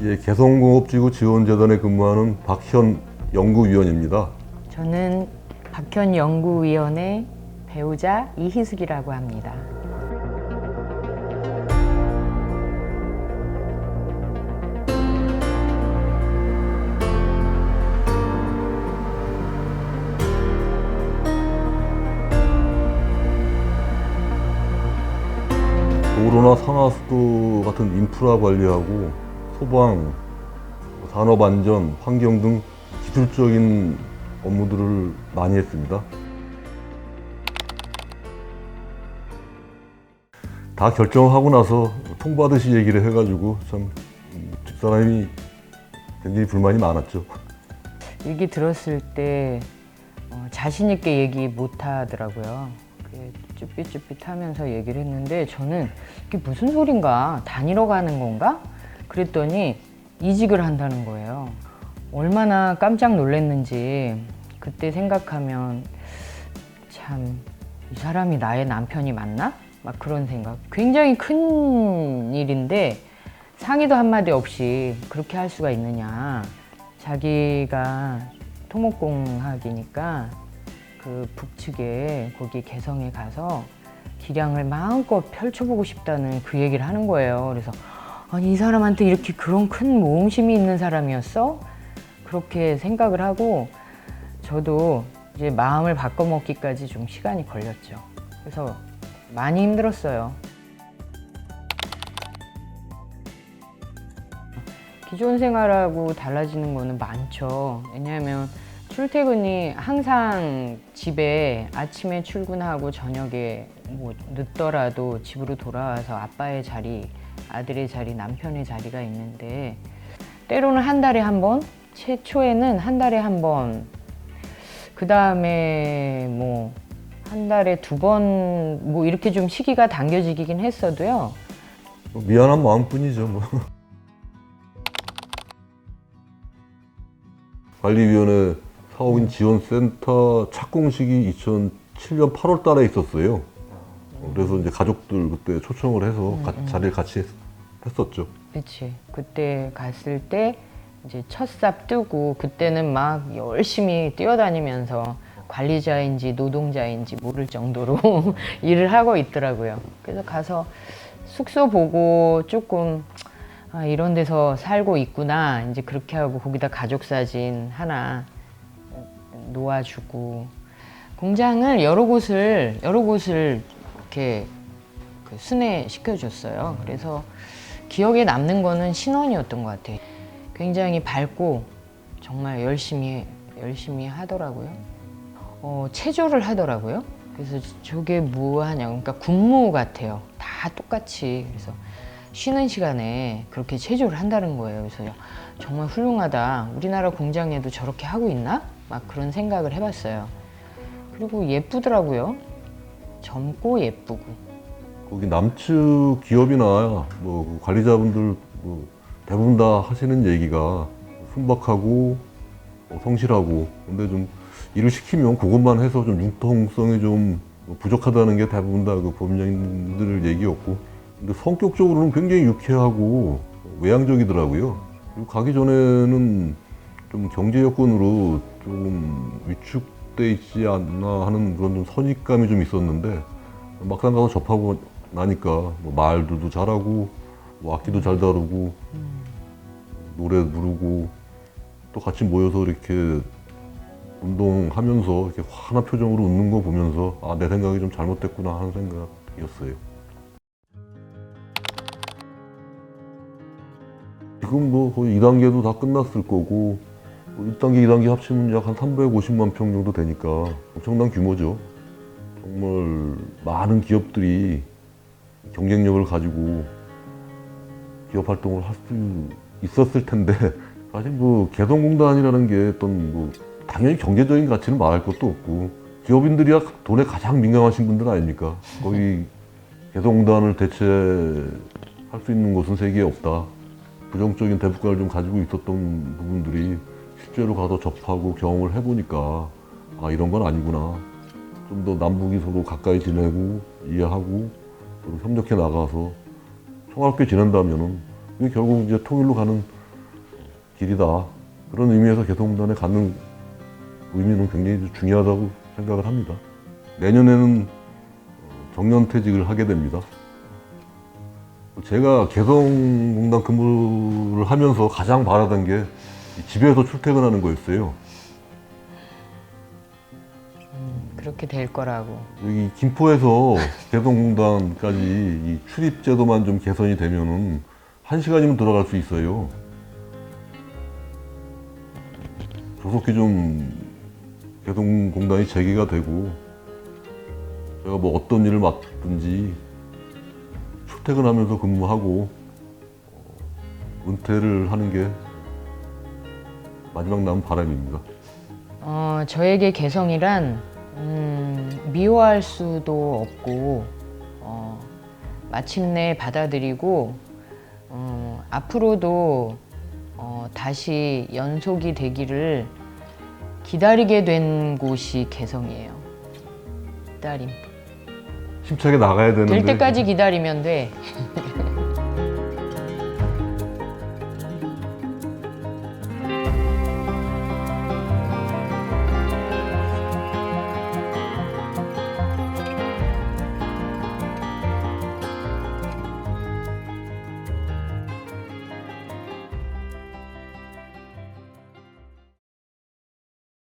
예, 개성공업지구 지원재단에 근무하는 박현 연구위원입니다. 저는 박현 연구위원의 배우자 이희숙이라고 합니다. 도로나 상하수도 같은 인프라 관리하고 소방, 산업안전, 환경 등 기술적인 업무들을 많이 했습니다. 다 결정하고 나서 통보하듯이 얘기를 해가지고 참 집사람이 굉장히 불만이 많았죠. 얘기 들었을 때 자신 있게 얘기 못 하더라고요. 쭈삣쭈삣하면서 얘기를 했는데 저는 이게 무슨 소린가? 다니러 가는 건가? 그랬더니 이직을 한다는 거예요. 얼마나 깜짝 놀랐는지 그때 생각하면 참 이 사람이 나의 남편이 맞나? 막 그런 생각. 굉장히 큰 일인데 상의도 한마디 없이 그렇게 할 수가 있느냐. 자기가 토목공학이니까 그 북측에 거기 개성에 가서 기량을 마음껏 펼쳐보고 싶다는 그 얘기를 하는 거예요. 그래서 아니 이 사람한테 이렇게 그런 큰 모험심이 있는 사람이었어? 그렇게 생각을 하고 저도 이제 마음을 바꿔먹기까지 좀 시간이 걸렸죠. 그래서 많이 힘들었어요. 기존 생활하고 달라지는 거는 많죠. 왜냐하면 출퇴근이 항상 집에 아침에 출근하고 저녁에 뭐 늦더라도 집으로 돌아와서 아빠의 자리, 아들의 자리, 남편의 자리가 있는데 때로는 한 달에 한 번, 최초에는 한 달에 한 번, 그 다음에 뭐 한 달에 두 번, 뭐 이렇게 좀 시기가 당겨지긴 했어도요. 미안한 마음뿐이죠. 뭐. 관리위원회 사업인 지원센터 착공식이 2007년 8월 달에 있었어요. 그래서 이제 가족들 그때 초청을 해서 자리를 같이 했었죠. 그렇지. 그때 갔을 때 이제 첫 삽 뜨고 그때는 막 열심히 뛰어다니면서 관리자인지 노동자인지 모를 정도로 일을 하고 있더라고요. 그래서 가서 숙소 보고 조금 아, 이런 데서 살고 있구나. 이제 그렇게 하고 거기다 가족 사진 하나 놓아주고 공장을 여러 곳을 이렇게 그 순회시켜줬어요. 그래서 기억에 남는 거는 신혼이었던 것 같아요. 굉장히 밝고 정말 열심히 하더라고요. 체조를 하더라고요. 그래서 저게 뭐 하냐, 그러니까 군무 같아요. 다 똑같이. 그래서 쉬는 시간에 그렇게 체조를 한다는 거예요. 그래서 정말 훌륭하다. 우리나라 공장에도 저렇게 하고 있나? 막 그런 생각을 해봤어요. 그리고 예쁘더라고요. 젊고 예쁘고. 거기 남측 기업이나 뭐 관리자분들 뭐 대부분 다 하시는 얘기가 순박하고 성실하고, 근데 좀 일을 시키면 그것만 해서 좀 융통성이 좀 부족하다는 게 대부분 다 그 법인장님들 얘기였고, 근데 성격적으로는 굉장히 유쾌하고 외향적이더라고요. 그리고 가기 전에는 좀 경제 여건으로 좀 위축돼 있지 않나 하는 그런 좀 선입감이 좀 있었는데, 막상 가서 접하고 나니까 뭐 말들도 잘하고 뭐 악기도 잘 다루고 노래 부르고 또 같이 모여서 이렇게 운동하면서 이렇게 환한 표정으로 웃는 거 보면서 아, 내 생각이 좀 잘못됐구나 하는 생각이었어요. 지금 뭐 거의 2단계도 다 끝났을 거고 1단계, 2단계 합치면 약 한 350만 평 정도 되니까 엄청난 규모죠. 정말 많은 기업들이 경쟁력을 가지고 기업 활동을 할 수 있었을 텐데, 사실 뭐 개성공단이라는 게 어떤 뭐 당연히 경제적인 가치는 말할 것도 없고 기업인들이야 돈에 가장 민감하신 분들 아닙니까? 거기 개성공단을 대체할 수 있는 곳은 세계에 없다. 부정적인 대북관을 좀 가지고 있었던 부분들이 실제로 가서 접하고 경험을 해보니까 아, 이런 건 아니구나. 좀 더 남북이 서로 가까이 지내고 이해하고 협력해 나가서 평화롭게 지낸다면은 이게 결국 이제 통일로 가는 길이다. 그런 의미에서 개성공단에 갖는 의미는 굉장히 중요하다고 생각을 합니다. 내년에는 정년퇴직을 하게 됩니다. 제가 개성공단 근무를 하면서 가장 바라던 게 집에서 출퇴근하는 거였어요. 그렇게 될 거라고. 여기 김포에서 개성공단까지 이 출입제도만 좀 개선이 되면은 1시간이면 들어갈 수 있어요. 조속히 좀 개성공단이 재개가 되고 제가 뭐 어떤 일을 맡든지 출퇴근하면서 근무하고 은퇴를 하는 게 마지막 남은 바람입니다. 저에게 개성이란 미워할 수도 없고 마침내 받아들이고 앞으로도 다시 연속이 되기를 기다리게 된 곳이 개성이에요. 기다림. 힘차게 나가야 되는데 될 때까지 기다리면 돼.